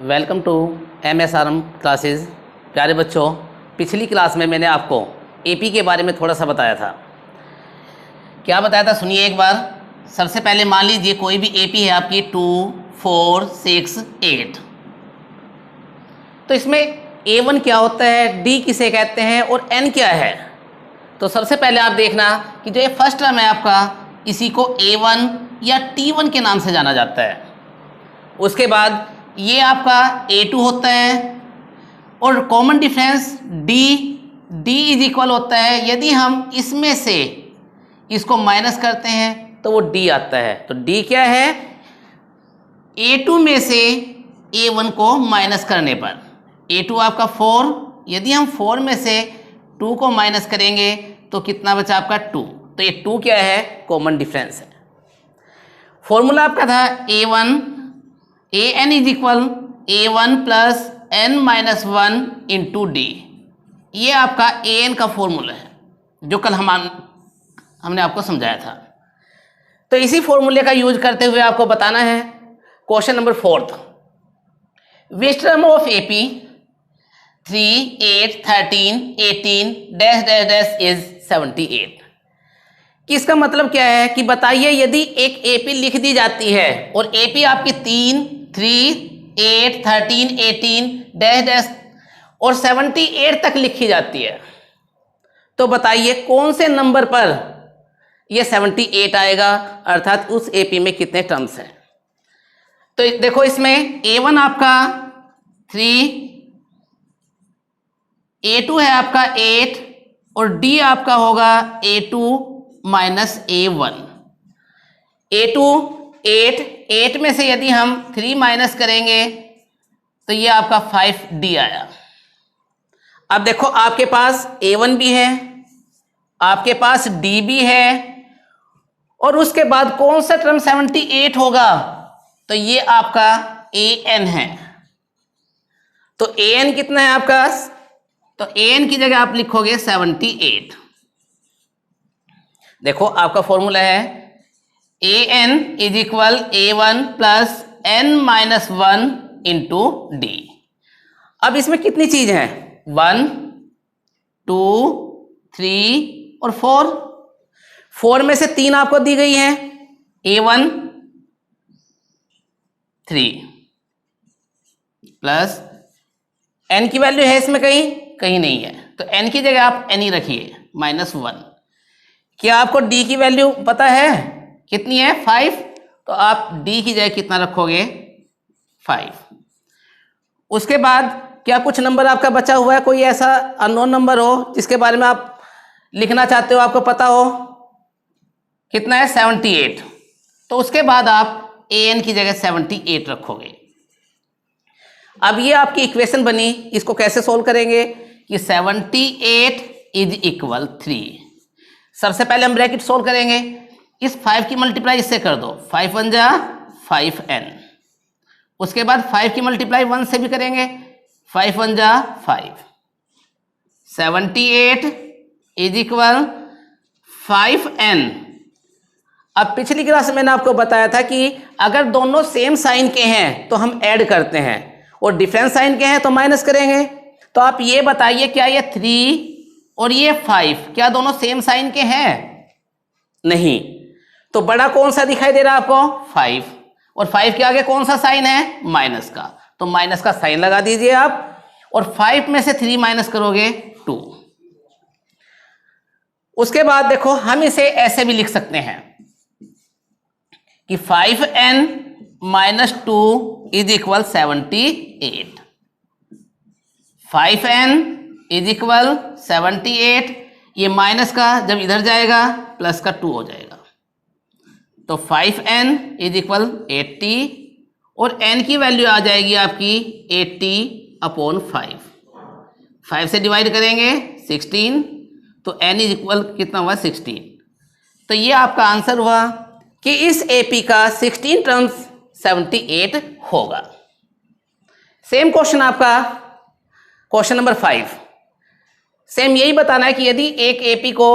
Welcome to MSRM classes. प्यारे बच्चों, पिछली क्लास में मैंने आपको एपी के बारे में थोड़ा सा बताया था। क्या बताया था सुनिए एक बार। सबसे पहले मान लीजिए कोई भी एपी है आपकी 2, 4, 6, 8। तो इसमें A1 क्या होता है, D किसे कहते हैं और N क्या है। तो सबसे पहले आप देखना कि जो ये फर्स्ट टर्म है आपका, इसी को A1 या T1 के नाम से जाना जाता है। उसके बाद ये आपका A2 होता है और common difference D is equal होता है, यदि हम इसमें से इसको माइनस करते हैं तो वो D आता है। तो D क्या है, A2 में से A1 को माइनस करने पर। A2 आपका 4, यदि हम 4 में से 2 को माइनस करेंगे तो कितना बचा आपका 2। तो ये 2 क्या है, कॉमन डिफरेंस है। फॉर्मूला आपका था AN is equal A1 plus N minus 1 into D। ये आपका AN का फॉर्मूला है जो कल हमने आपको समझाया था। तो इसी फॉर्मूले का यूज करते हुए आपको बताना है question number 4। Which term of AP 3, 8, 13, 18 dash dash dash is 78। कि इसका मतलब क्या है कि बताइए, यदि एक AP लिख दी जाती है और AP आपकी 3, 8, 13, 18 डैश डैश और 78 तक लिखी जाती है, तो बताइए कौन से नंबर पर यह 78 आएगा, अर्थात उस AP में कितने टर्म्स हैं। तो देखो इसमें A1 आपका 3, A2 है आपका 8 और D आपका होगा A2 माइनस A1। A2 8 में से यदि हम 3 माइनस करेंगे तो ये आपका 5D आया। अब देखो आपके पास A1 भी है, आपके पास D भी है, और उसके बाद कौन सा टर्म 78 होगा, तो ये आपका AN है। तो AN कितना है आपका, तो AN की जगह आप लिखोगे 78। देखो आपका फॉर्मूला है AN is equal A1 plus N minus 1 into D। अब इसमें कितनी चीज है, 1, 2, 3 और 4। 4 में से 3 आपको दी गई है, A1 3 प्लस N की वैल्यू है इसमें कहीं नहीं है, तो N की जगह आप N ही रखिए -1। क्या आपको D की वैल्यू पता है कितनी है, 5, तो आप D की जगह कितना रखोगे, 5। उसके बाद क्या कुछ नंबर आपका बचा हुआ है, कोई ऐसा अननोन नंबर हो जिसके बारे में आप लिखना चाहते हो, आपको पता हो कितना है, 78। तो उसके बाद आप AN की जगह 78 रखोगे। अब ये आपकी इक्वेशन बनी, इसको कैसे सोल्व करेंगे कि 78 इज इक्वल 3। सबसे पहले हम ब्रैकेट सोल्व करेंगे, इस 5 की मल्टीप्लाई इससे कर दो, 5 1 जा 5N। उसके बाद 5 की मल्टीप्लाई 1 से भी करेंगे, 5 1 जा 5। 78 इज इक्वल 5N। अब पिछली क्लास में मैंने आपको बताया था कि अगर दोनों सेम साइन के हैं तो हम ऐड करते हैं, और डिफरेंस साइन के हैं तो माइनस करेंगे। तो आप ये बताइए, क्या ये 3 और ये 5 क्या दोनों सेम साइन के हैं, नहीं। तो बड़ा कौन सा दिखाई दे रहा है आपको, 5, और 5 के आगे कौन सा साइन है, माइनस का, तो माइनस का साइन लगा दीजिए आप, और 5 में से 3 माइनस करोगे 2। उसके बाद देखो हम इसे ऐसे भी लिख सकते हैं कि 5N minus 2 is equal 78। 5N is equal 78, ये माइनस का जब इधर जाएगा प्लस का 2 हो जाएगा, तो 5N इज इक्वल 80, और N की वैल्यू आ जाएगी आपकी 80/5। 5 से डिवाइड करेंगे 16, तो N इज इक्वल कितना हुआ, 16। तो ये आपका आंसर हुआ कि इस AP का 16 टर्म्स 78 होगा। सेम क्वेश्चन आपका क्वेश्चन नंबर 5, सेम यही बताना है कि यदि एक AP को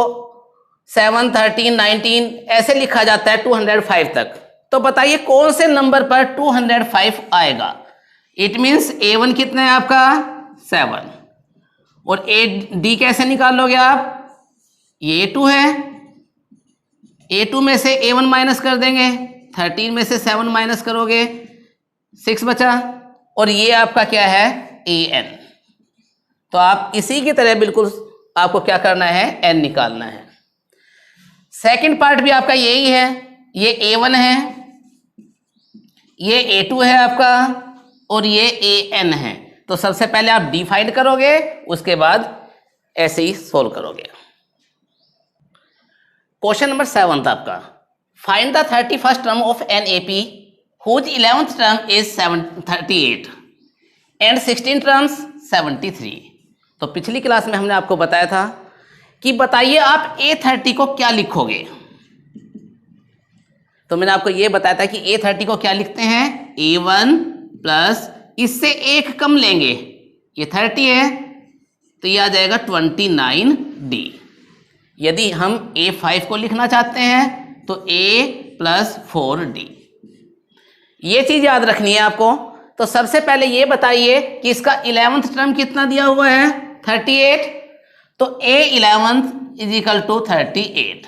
7, 13, 19 ऐसे लिखा जाता है 205 तक। तो बताइए कौन से नंबर पर 205 आएगा। इट मीन्स A1 कितना है आपका 7 और D कैसे निकालोगे आप, ये A2 है, A2 में से A1 माइनस कर देंगे, 13 में से 7 माइनस करोगे 6 बचा, और ये आपका क्या है AN। तो आप इसी की तरह बिल्कुल आपको क्या करना है N निकालना है। सेकंड पार्ट भी आपका यही है, ये A1 है, ये A2 है आपका और ये AN है। तो सबसे पहले आप डिफाइंड करोगे, उसके बाद ऐसे ही सोल्व करोगे। क्वेश्चन नंबर 7 आपका, find the 31st term of an AP whose 11th term is 38 and 16 terms 73। तो पिछली क्लास में हमने आपको बताया था कि बताइए आप A30 को क्या लिखोगे। तो मैंने आपको ये बताया था कि A30 को क्या लिखते हैं, A1 प्लस इससे एक कम लेंगे, ये 30 है तो ये आ जाएगा 29D। यदि हम A5 को लिखना चाहते हैं तो A प्लस 4D। ये चीज याद रखनी है आपको। तो सबसे पहले ये बताइए कि इसका 11th टर्म कितना दिया हुआ है 38, तो A11 इज इक्वल टू 38।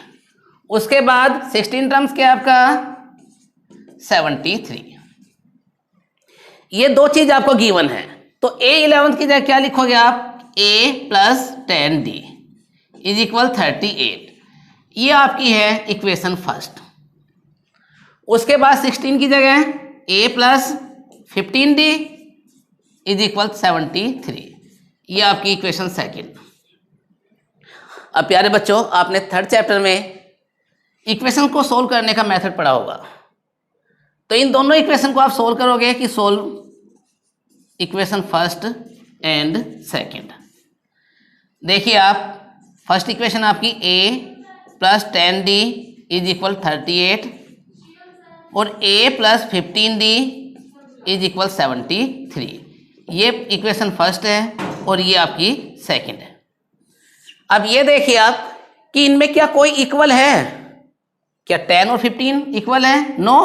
उसके बाद 16 टर्म्स क्या आपका 73। ये दो चीज आपको गिवन है, तो A11 की जगह क्या लिखोगे आप, A plus 10D is equal 38। ये आपकी है इक्वेशन फर्स्ट। उसके बाद 16 की जगह A plus 15D is equal 73। ये आपकी इक्वेशन सेकंड। अब प्यारे बच्चों, आपने थर्ड चैप्टर में इक्वेशन को सोल्व करने का मेथड पढ़ा होगा। तो इन दोनों इक्वेशन को आप सोल्व करोगे कि solve equation first and second. देखिए आप, फर्स्ट इक्वेशन आपकी A plus 10D is equal 38 और A plus 15D is equal 73। ये इक्वेशन फर्स्ट है और ये आपकी सेकंड है। अब ये देखिए आप कि इनमें क्या कोई इक्वल है, क्या 10 और 15 इक्वल है, नो,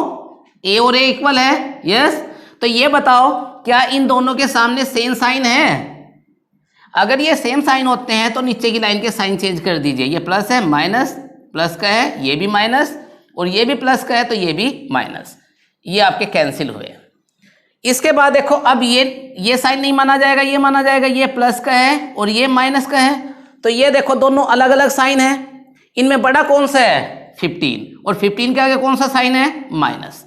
A और A इक्वल है, यस। तो ये बताओ क्या इन दोनों के सामने सेम साइन है। अगर ये सेम साइन होते हैं तो नीचे की लाइन के साइन चेंज कर दीजिए, ये प्लस है माइनस, प्लस का है ये भी माइनस, और ये भी प्लस का है तो ये भी माइनस, ये आपके कैंसिल हुए। इसके बाद देखो, अब ये साइन नहीं माना जाएगा, ये माना जाएगा, ये प्लस का है और ये माइनस का है। तो ये देखो दोनों अलग अलग साइन है। इनमें बड़ा कौन सा है 15, और 15 के आगे कौन सा साइन है माइनस।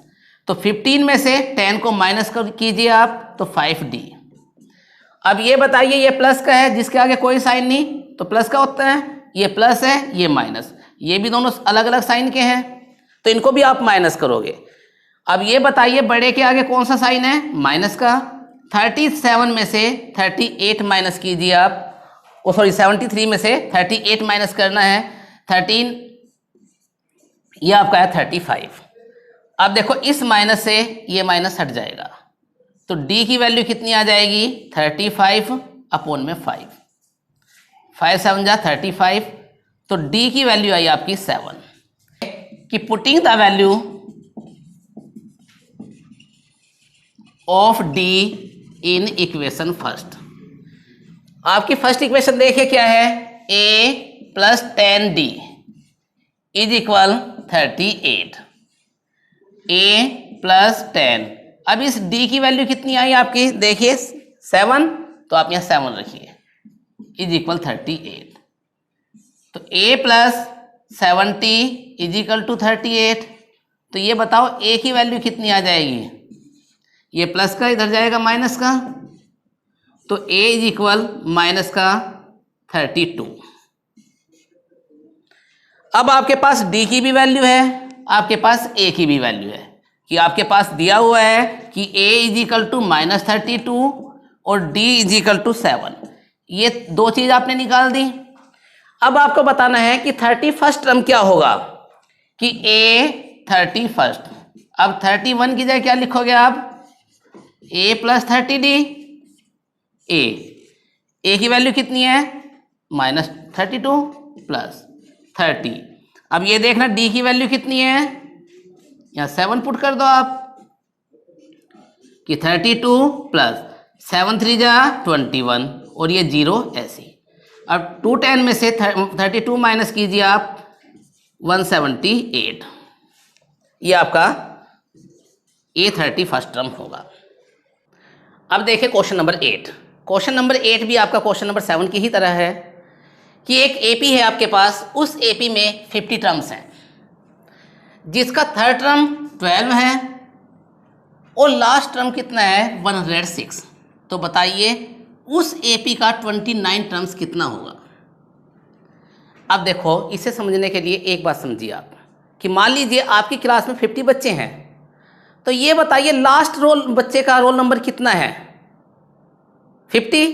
तो 15 में से 10 को माइनस कीजिए आप, तो 5D। अब ये बताइए, ये प्लस का है जिसके आगे कोई साइन नहीं, तो प्लस का होता है, ये प्लस है ये माइनस, ये भी दोनों अलग अलग साइन के हैं तो इनको भी आप माइनस करोगे। अब ये बताइए बड़े के आगे कौन सा साइन है माइनस का। 37 में से 38 माइनस कीजिए आप, 73 में से 38 माइनस करना है, 13, ये आपका है 35। अब देखो इस माइनस से ये माइनस हट जाएगा, तो D की वैल्यू कितनी आ जाएगी 35 अपॉन में 5, 5 7 जा 35। तो D की वैल्यू आई आपकी 7। कि putting the value of D in equation first. आपकी फर्स्ट इक्वेशन देखिए क्या है, A plus 10D is equal 38, A plus 10। अब इस D की वैल्यू कितनी आई आपकी, देखिए 7, तो आप यहाँ 7 रखिए, इज इक्वल 38। तो A plus 70 is equal to 38। तो ये बताओ A की वैल्यू कितनी आ जाएगी, ये प्लस का इधर जाएगा माइनस का, तो A इज इक्वल माइनस का 32। अब आपके पास D की भी वैल्यू है, आपके पास A की भी वैल्यू है, कि आपके पास दिया हुआ है कि A is equal to minus 32 और D इज इक्वल टू 7। ये दो चीज आपने निकाल दी। अब आपको बताना है कि 31st टर्म क्या होगा, कि A 31st। अब 31 की जगह क्या लिखोगे आप, A प्लस 30D। A की वैल्यू कितनी है माइनस 32 प्लस 30, अब ये देखना डी की वैल्यू कितनी है, यहाँ 7 पुट कर दो आप कि 32 प्लस 7 3 जा 21 और ये 0 ऐसे। अब 210 में से 32 माइनस कीजिए आप 178, ये आपका A30 फर्स्ट टर्म होगा। अब देखिए क्वेश्चन नंबर 8। क्वेश्चन नंबर 8 भी आपका क्वेश्चन नंबर 7 की ही तरह है कि एक एपी है आपके पास, उस एपी में 50 टर्म्स हैं जिसका थर्ड टर्म 12 है और लास्ट टर्म कितना है 106। तो बताइए उस एपी का 29 टर्म्स कितना होगा। अब देखो इसे समझने के लिए एक बात समझिए आप कि मान लीजिए आपकी क्लास में 50 बच्चे हैं, तो ये बताइए लास्ट रोल बच्चे का रोल नंबर कितना है 50।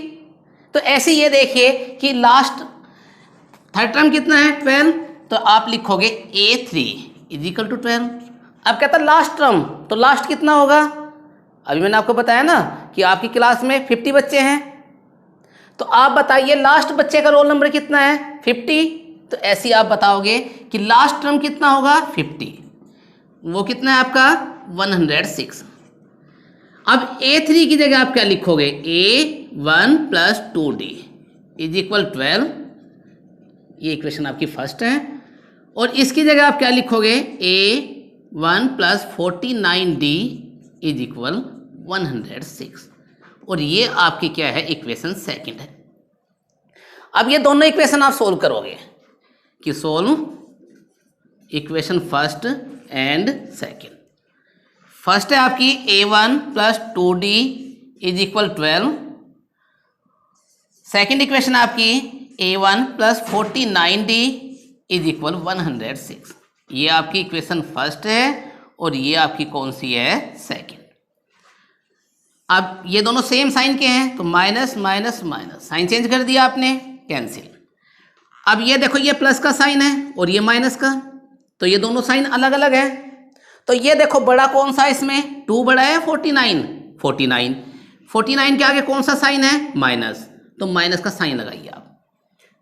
तो ऐसे ये देखिए कि लास्ट थर्ड टर्म कितना है 12, तो आप लिखोगे A3 इजिकल टू 12। अब कहता लास्ट टर्म, तो लास्ट कितना होगा, अभी मैंने आपको बताया ना कि आपकी क्लास में 50 बच्चे हैं, तो आप बताइए लास्ट बच्चे का रोल नंबर कितना है 50। तो ऐसे आप बताओगे कि लास्ट टर्म कितना होगा 50, वो कितना है आपका 106। अब A3 की जगह आप क्या लिखोगे A1 plus 2D is equal 12, ये इक्वेशन आपकी फर्स्ट है। और इसकी जगह आप क्या लिखोगे A1 plus 49D is equal 106, और ये आपकी क्या है इक्वेशन सेकंड है। अब ये दोनों इक्वेशन आप सोल्व करोगे कि solve equation first and second. First है आपकी A1 plus 2D is equal 12, second equation आपकी A1 plus 49D is equal 106। ये आपकी इक्वेशन फर्स्ट है और ये आपकी कौन सी है सेकेंड। अब ये दोनों सेम साइन के हैं तो minus minus minus, sign change कर दिया आपने, कैंसिल। अब ये देखो ये प्लस का साइन है और ये माइनस का, तो ये दोनों साइन अलग अलग है। तो ये देखो बड़ा कौन सा इसमें 2 बड़ा है 49 के आगे कौन सा साइन है माइनस, तो माइनस का साइन लगाइए आप।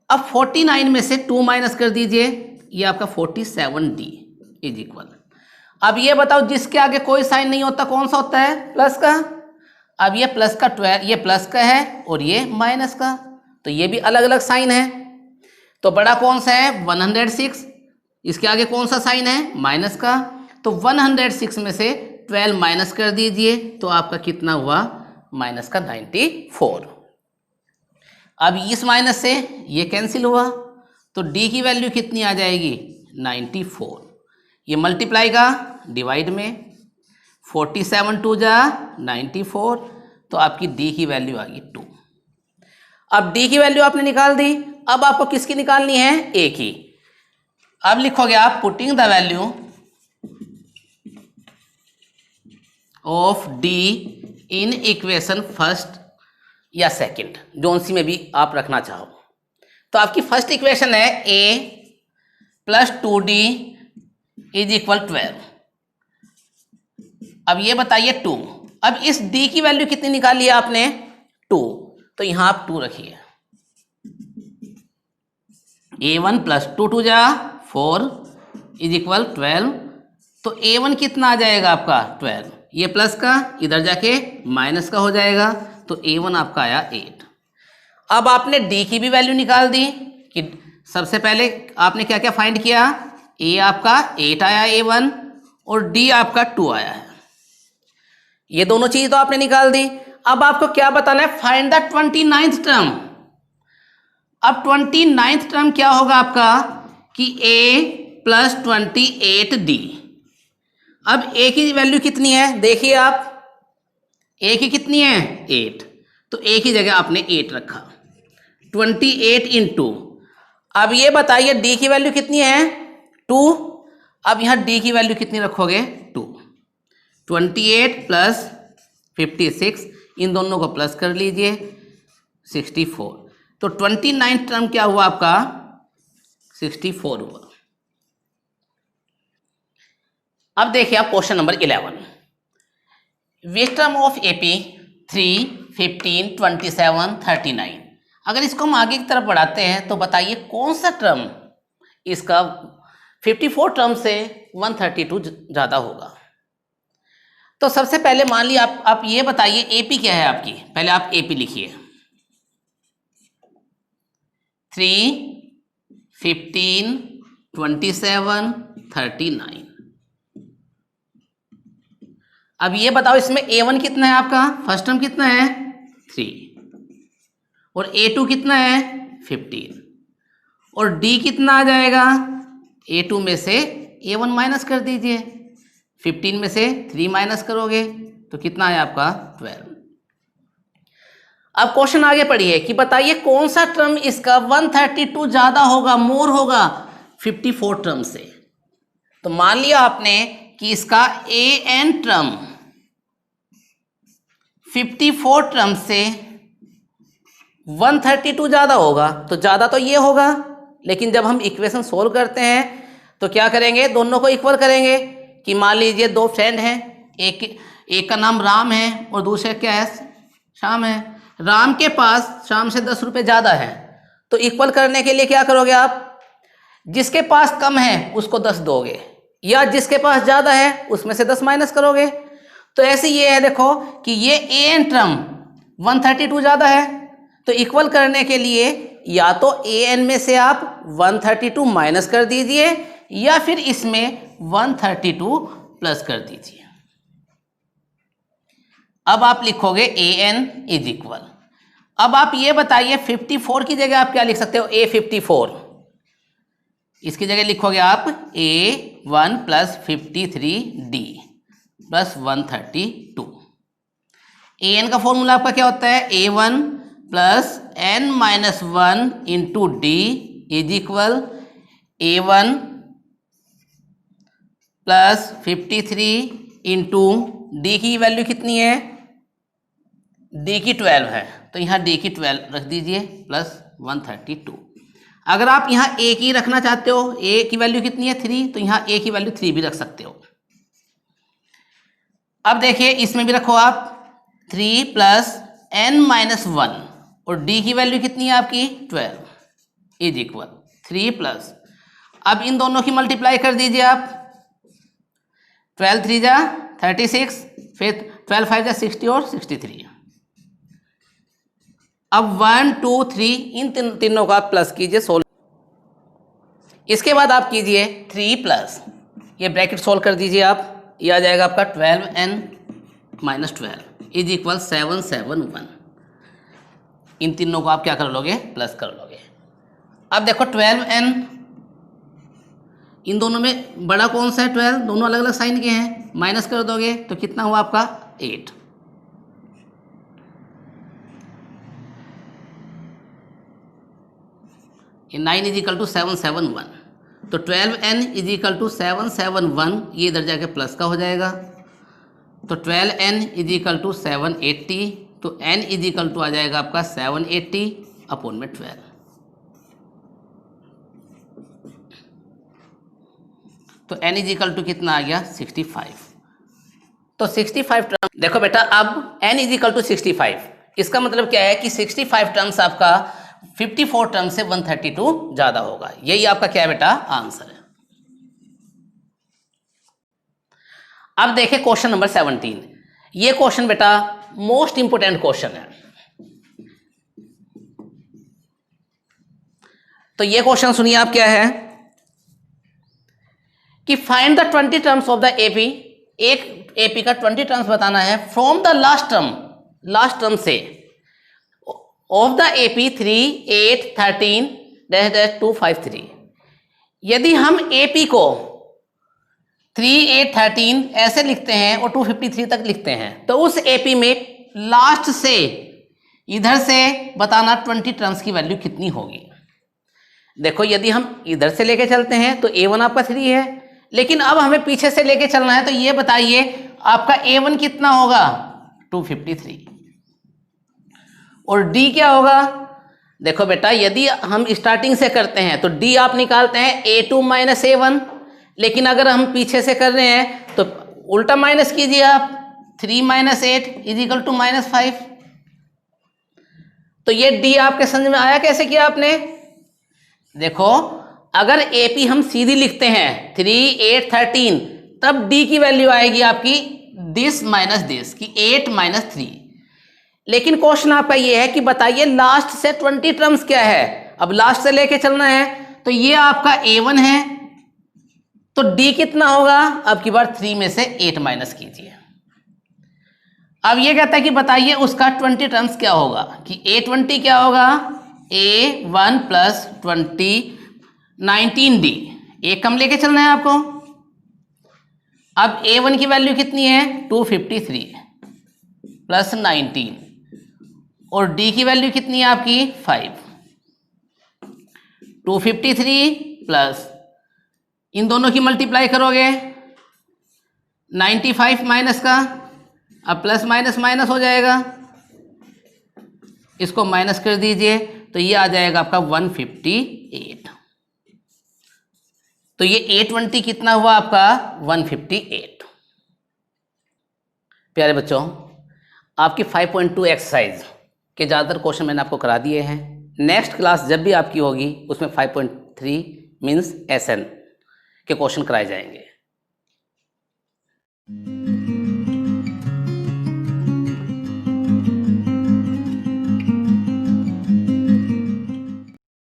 अब 49 में से 2 माइनस कर दीजिए, ये आपका 47D इज इक्वल। अब ये बताओ जिसके आगे कोई साइन नहीं होता कौन सा होता है प्लस का। अब ये प्लस का 12, ये प्लस का है और ये माइनस का, तो ये भी अलग अलग साइन है। तो बड़ा कौन सा है 106, इसके आगे कौन सा साइन है माइनस का, तो 106 में से 12 माइनस कर दीजिए तो आपका कितना हुआ माइनस का 94। अब इस माइनस से ये कैंसिल हुआ तो D की वैल्यू कितनी आ जाएगी 94। ये मल्टीप्लाई का डिवाइड में 47 2 जा 94, तो आपकी D की वैल्यू आ गई 2। अब D की वैल्यू आपने निकाल दी, अब आपको किसकी निकालनी है A की। अब लिखोगे आप putting the value of D in equation first या सेकंड, जोन सी में भी आप रखना चाहो। तो आपकी फर्स्ट इक्वेशन है A plus 2D is equal 12। अब ये बताइए 2, अब इस D की वैल्यू कितनी निकाली है आपने 2, तो यहां आप 2 रखिए। A1 प्लस 2 2 जा 4 इज इक्वल 12, तो A1 कितना आ जाएगा आपका 12, ये प्लस का इधर जाके माइनस का हो जाएगा, तो A1 आपका आया 8। अब आपने D की भी वैल्यू निकाल दी कि सबसे पहले आपने क्या क्या फाइंड किया, A आपका 8 आया A1 और D आपका 2 आया है। ये दोनों चीज तो आपने निकाल दी। अब आपको क्या बताना है फाइंड द 29th टर्म। अब 29th टर्म क्या होगा आपका कि A प्लस 28D। अब A की वैल्यू कितनी है देखिए आप, A की कितनी है 8, तो A की जगह आपने 8 रखा 28 इंटू। अब ये बताइए D की वैल्यू कितनी है 2, अब यहाँ D की वैल्यू कितनी रखोगे 2। 28 प्लस 56, इन दोनों को प्लस कर लीजिए 64, तो 29 टर्म क्या हुआ आपका 64 हुआ। अब देखिए आप question number 11, which term of AP 3, 15, 27, 39। अगर इसको हम आगे की तरफ बढ़ाते हैं तो बताइए कौन सा टर्म इसका 54 टर्म से 132 ज़्यादा होगा। तो सबसे पहले मान लिया आप ये बताइए एपी क्या है आपकी, पहले आप एपी लिखिए। 3, 15, 27, 39। अब ये बताओ इसमें A1 कितना है आपका, फर्स्ट टर्म कितना है 3, और A2 कितना है 15, और D कितना आ जाएगा, A2 में से A1 माइनस कर दीजिए, 15 में से 3 माइनस करोगे तो कितना है आपका 12। अब क्वेश्चन आगे पढ़िए कि बताइए कौन सा टर्म इसका 132 ज़्यादा होगा, मोर होगा 54 टर्म से। तो मान लिया आपने कि इसका AN टर्म 54 टर्म से 132 ज़्यादा होगा, तो ज़्यादा तो ये होगा, लेकिन जब हम इक्वेशन सोल्व करते हैं तो क्या करेंगे, दोनों को इक्वल करेंगे। कि मान लीजिए दो फ्रेंड हैं, एक का नाम राम है और दूसरे क्या है श्याम है। राम के पास श्याम से 10 रुपये ज़्यादा है, तो इक्वल करने के लिए क्या करोगे आप, जिसके पास कम है उसको 10 दोगे, या जिसके पास ज़्यादा है उसमें से 10 माइनस करोगे। तो ऐसे ये है, देखो कि ये AN टर्म 132 ज़्यादा है, तो इक्वल करने के लिए या तो AN में से आप 132 माइनस कर दीजिए, या फिर इसमें 132 प्लस कर दीजिए। अब आप लिखोगे AN इज इक्वल। अब आप ये बताइए 54 की जगह आप क्या लिख सकते हो, A54, इसकी जगह लिखोगे आप A1 plus 53D plus 132। AN का फॉर्मूला आपका क्या होता है, A1 plus N minus 1 into D is equal A1 plus 53 into D की वैल्यू कितनी है, D की 12 है, तो यहाँ D की 12 रख दीजिए प्लस 132। अगर आप यहाँ A की रखना चाहते हो, A की वैल्यू कितनी है 3, तो यहाँ A की वैल्यू 3 भी रख सकते हो। अब देखिए इसमें भी रखो आप 3 प्लस N माइनस 1, और D की वैल्यू कितनी है आपकी 12 इज इक्वल 3 प्लस, अब इन दोनों की मल्टीप्लाई कर दीजिए आप, 12 3 जा 36, फिर 12 5 जा 60 और 63। अब 1 2 3 इन तीनों का प्लस कीजिए, सोल्व। इसके बाद आप कीजिए 3 प्लस, ये ब्रैकेट सोल्व कर दीजिए आप, ये आ जाएगा आपका 12N माइनस 12 इज इक्वल 771। इन तीनों को आप क्या कर लोगे, प्लस कर लोगे। अब देखो 12N, इन दोनों में बड़ा कौन सा है 12, दोनों अलग अलग साइन के हैं, माइनस कर दोगे तो कितना हुआ आपका 8। ये 9 इज इक्वल टू 771, तो 12N इज इक्वल टू 771, ये इधर जाके प्लस का हो जाएगा, तो 12N इज इक्वल टू 780, तो N इज इक्वल टू आ जाएगा आपका 780 अपॉन में 12। तो N इज इक्वल टू कितना आ गया 65। तो 65 टर्म, देखो बेटा अब N इज इक्वल टू 65, इसका मतलब क्या है कि 65 टर्म्स आपका 54 टर्म से 132 ज़्यादा होगा। यही आपका क्या है बेटा, आंसर है। अब देखें क्वेश्चन नंबर 17। ये क्वेश्चन बेटा मोस्ट इंपोर्टेंट क्वेश्चन है। तो ये क्वेश्चन सुनिए आप, क्या है कि find the 20 terms of the AP, एक एपी का 20 टर्म्स बताना है फ्रॉम द लास्ट टर्म से ऑफ द एपी 3 8 13 -253। यदि हम एपी को 3 8 13 ऐसे लिखते हैं और 253 तक लिखते हैं, तो उस एपी में लास्ट से इधर से बताना 20 टर्म्स की वैल्यू कितनी होगी। देखो यदि हम इधर से लेके चलते हैं तो A1 आपका 3 है, लेकिन अब हमें पीछे से लेके चलना है, तो ये बताइए आपका A1 कितना होगा 253, और D क्या होगा। देखो बेटा यदि हम स्टार्टिंग से करते हैं तो D आप निकालते हैं A2 माइनस A1, लेकिन अगर हम पीछे से कर रहे हैं तो उल्टा माइनस कीजिए आप, 3 माइनस 8 इज इक्वल टू -5। तो ये D आपके समझ में आया, कैसे किया आपने। देखो अगर AP हम सीधी लिखते हैं 3, 8, 13, तब D की वैल्यू आएगी आपकी दिस माइनस दिस की 8 माइनस 3। लेकिन क्वेश्चन आपका ये है कि बताइए लास्ट से 20 टर्म्स क्या है। अब लास्ट से लेके चलना है तो ये आपका A1 है, तो D कितना होगा, अब की बार 3 में से 8 माइनस कीजिए। अब ये कहता है कि बताइए उसका 20 टर्म्स क्या होगा, कि A20 क्या होगा, A1 प्लस 20 19D, एक कम लेके चलना है आपको। अब A1 की वैल्यू कितनी है 253 प्लस 19 और D की वैल्यू कितनी है आपकी 5। 253 प्लस इन दोनों की मल्टीप्लाई करोगे 95 माइनस का, अब प्लस माइनस माइनस हो जाएगा, इसको माइनस कर दीजिए तो ये आ जाएगा आपका 158। तो ये A20 कितना हुआ आपका 158। प्यारे बच्चों, आपकी 5.2 एक्सरसाइज के ज़्यादातर क्वेश्चन मैंने आपको करा दिए हैं। नेक्स्ट क्लास जब भी आपकी होगी उसमें 5.3 मीन्स SN के क्वेश्चन कराए जाएंगे।